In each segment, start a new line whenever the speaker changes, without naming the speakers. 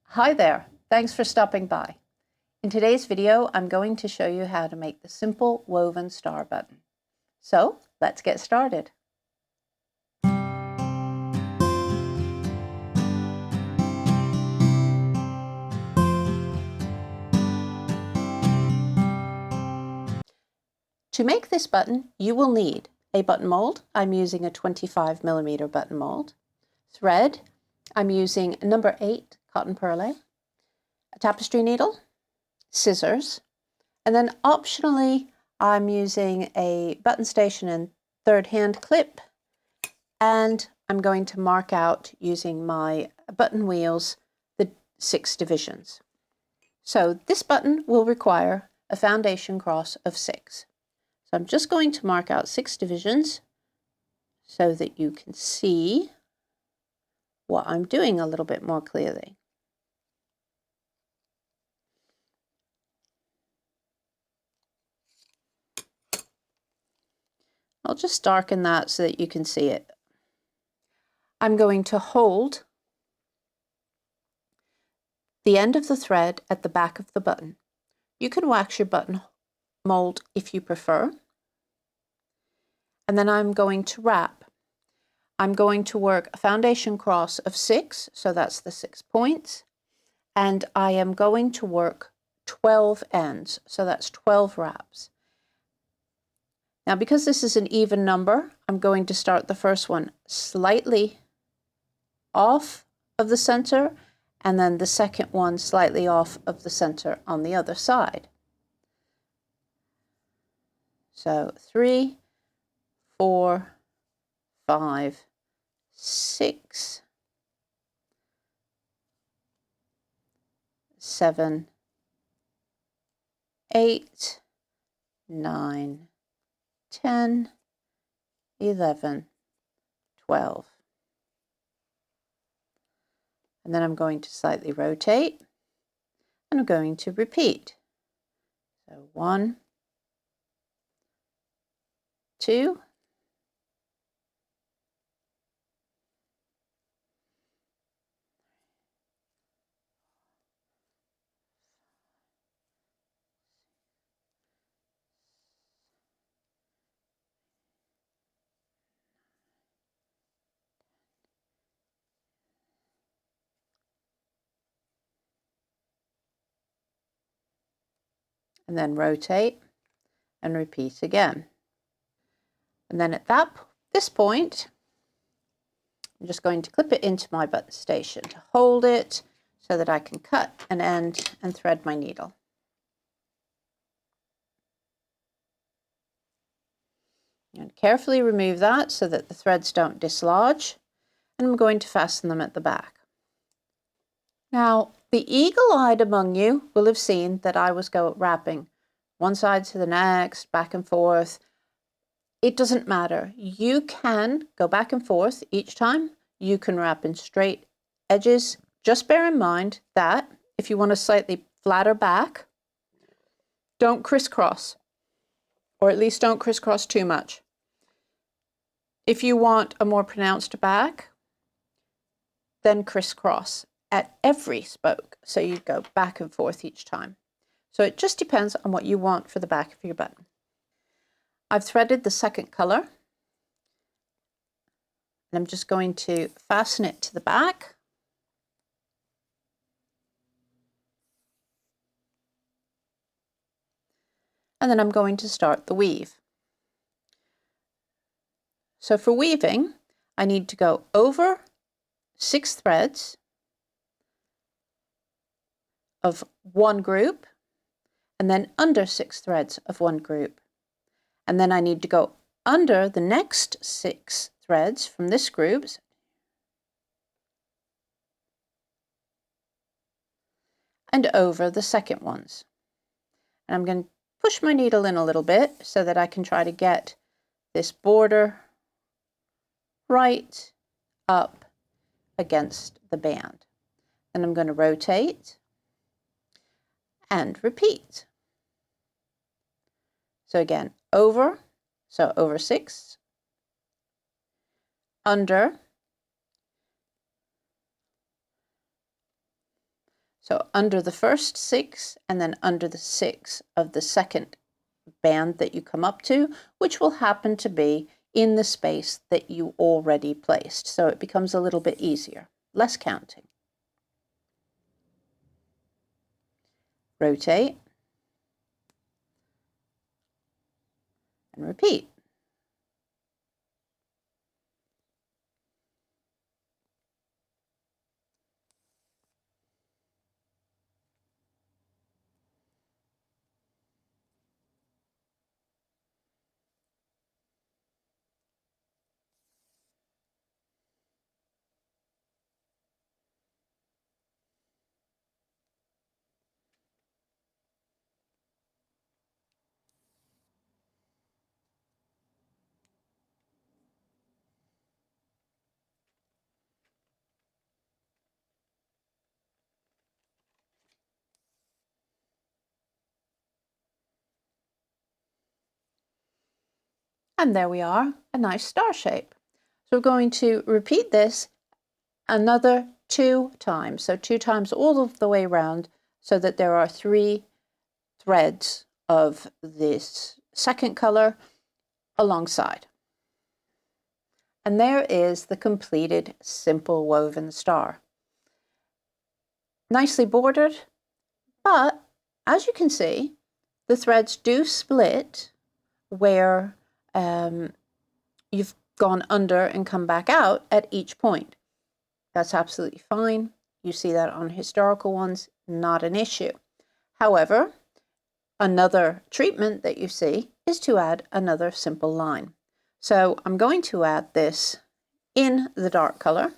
Hi there, thanks for stopping by. In today's video, I'm going to show you how to make the simple woven star button. So let's get started. To make this button, you will need a button mold. I'm using a 25mm button mold. Thread, I'm using number 8 cotton perle. A tapestry needle, scissors, and then optionally, I'm using a button station and third hand clip, and I'm going to mark out using my button wheels the 6 divisions. So this button will require a foundation cross of 6. So I'm just going to mark out 6 divisions so that you can see what I'm doing a little bit more clearly. I'll just darken that so that you can see it. I'm going to hold the end of the thread at the back of the button. You can wax your button mold if you prefer. And then I'm going to wrap. I'm going to work a foundation cross of 6, so that's the 6 points, and I am going to work 12 ends, so that's 12 wraps. Now, because this is an even number, I'm going to start the first one slightly off of the center, and then the second one slightly off of the center on the other side. So 3, 4, 5, 6, 7, 8, 9, 10, 11, 12. And then I'm going to slightly rotate, and I'm going to repeat. So 1, 2, and then rotate and repeat again. And then at this point, I'm just going to clip it into my button station to hold it so that I can cut an end and thread my needle. And carefully remove that so that the threads don't dislodge, and I'm going to fasten them at the back. Now, the eagle-eyed among you will have seen that I was wrapping one side to the next, back and forth. It doesn't matter. You can go back and forth each time. You can wrap in straight edges. Just bear in mind that if you want a slightly flatter back, don't crisscross, or at least don't crisscross too much. If you want a more pronounced back, then crisscross at every spoke. So you go back and forth each time. So it just depends on what you want for the back of your button. I've threaded the second color, and I'm just going to fasten it to the back. And then I'm going to start the weave. So for weaving, I need to go over 6 threads of one group, and then under 6 threads of one group. And then I need to go under the next 6 threads from this group, and over the second ones. And I'm going to push my needle in a little bit so that I can try to get this border right up against the band. Then I'm going to rotate and repeat. So again, over, so over 6, under, So under the first 6 and then under the 6 of the second band that you come up to, which will happen to be in the space that you already placed. So it becomes a little bit easier, less counting. Rotate and repeat. And there we are, a nice star shape. So we're going to repeat this another 2 times. So 2 times all of the way around so that there are 3 threads of this second color alongside. And there is the completed simple woven star. Nicely bordered, but as you can see, the threads do split where you've gone under and come back out at each point. That's absolutely fine. You see that on historical ones, not an issue. However, another treatment that you see is to add another simple line. So I'm going to add this in the dark color.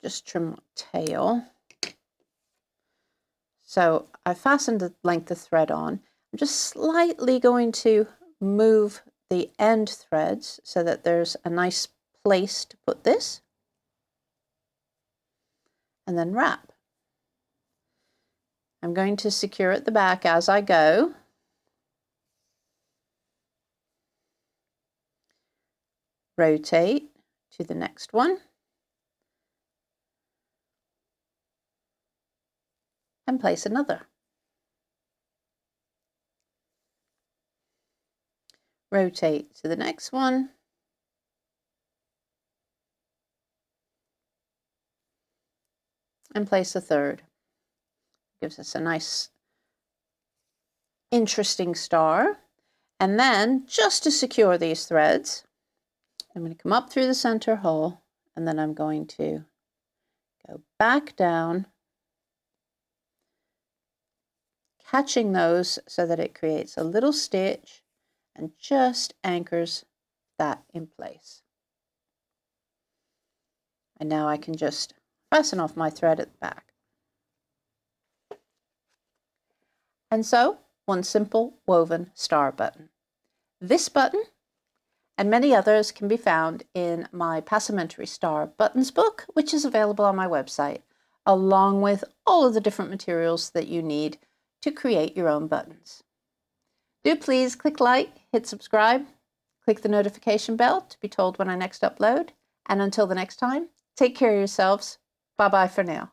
Just trim my tail. So I fastened the length of thread on. I'm just slightly going to move the end threads so that there's a nice place to put this. And then wrap. I'm going to secure at the back as I go. Rotate to the next one. And place another. Rotate to the next one. And place a third. Gives us a nice, interesting star. And then, just to secure these threads, I'm going to come up through the center hole, and then I'm going to go back down, catching those so that it creates a little stitch and just anchors that in place. And now I can just fasten off my thread at the back. And so, one simple woven star button. This button and many others can be found in my Passementerie Star Buttons book, which is available on my website, along with all of the different materials that you need to create your own buttons. Do please click like, hit subscribe, click the notification bell to be told when I next upload, and until the next time, take care of yourselves. Bye-bye for now.